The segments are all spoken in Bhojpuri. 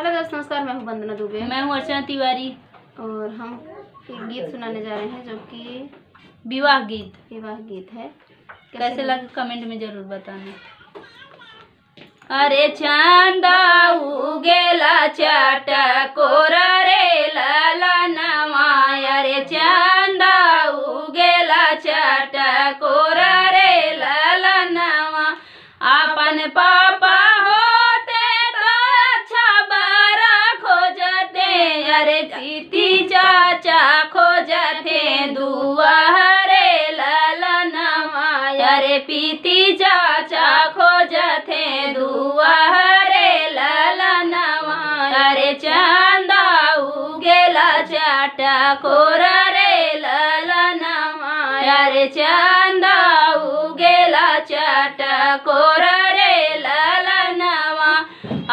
हेलो दोस्तों, नमस्कार। मैं हूँ वंदना दुबे। मैं हूँ अर्चना तिवारी और हम एक गीत सुनाने जा रहे हैं जो कि विवाह गीत है। कैसे लगे कमेंट में जरूर बताना। अरे चांदा उगेला चटकोर रे ललनवा, अरे चांदा उगेला चटकोर रे ललनवा, अपन पापा होते तो अच्छा बारा खोजते, अरे पीती चाचा खोजते दुआरे ललनवा, अरे पीती चाचा खोजते दुआरे ललनवा, अरे चांदा उगेला चटकोर रे ललनवा, अरे चांदा उगेला चटकोर रे ललनवा,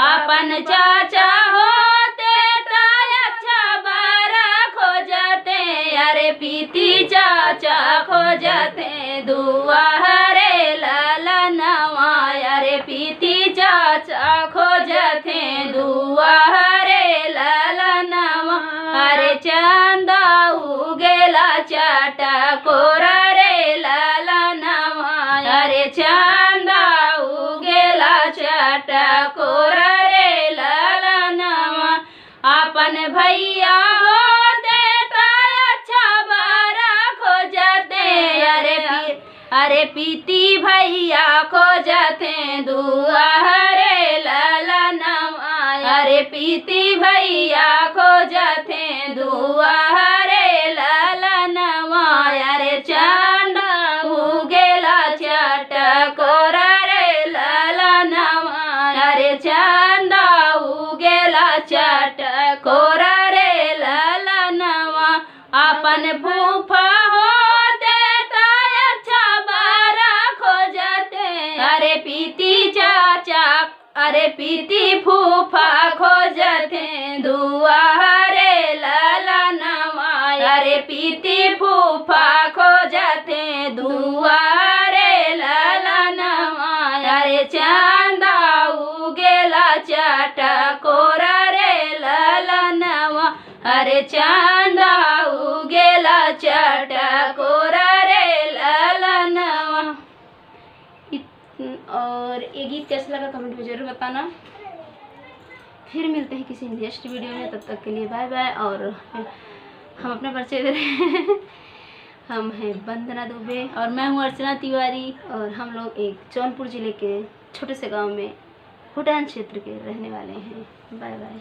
अपन चाचा होते तो अच्छा बारा खोजते, अरे पीती चाचा खोजते दुआरे ललनवा, अरे पीती चाचा खोजते दुआरे ललनवा, अरे चांदा उगेला चटकोर रे ललनवा, अरे चांदा उगेला चटकोर रे ललनवा, अपन भैया होते तो अच्छा बारा खोजते, अरे पीती भैया खोजते दुआरे ललनवा, अरे पीती भैया खोजते दुआरे ललनवा, अरे चांदा उगेला चटकोर रे ललनवा, अरे चांदा उगेला चटकोर रे ललनवा, अपन फूफा होते तो अच्छा बारा खोजते, अरे पीती चाचा अरे पीती फूफा खोजते दुआरे ललनवा, अरे पीती फूफा खोजते दुआरे ललनवा, अरे चांदा उगेला चटकोर रे ललनवा, अरे चांदा उगेला चटकोर रे ललनवा। और ये गीत कैसा लगा कमेंट में जरूर बताना। फिर मिलते हैं किसी नेक्स्ट वीडियो में, तब तक के लिए बाय बाय। और हम अपना परिचय दे रहे हैं। हम हैं वंदना दुबे और मैं हूँ अर्चना तिवारी, और हम लोग एक जौनपुर ज़िले के छोटे से गांव में भूटान क्षेत्र के रहने वाले हैं। Bye by.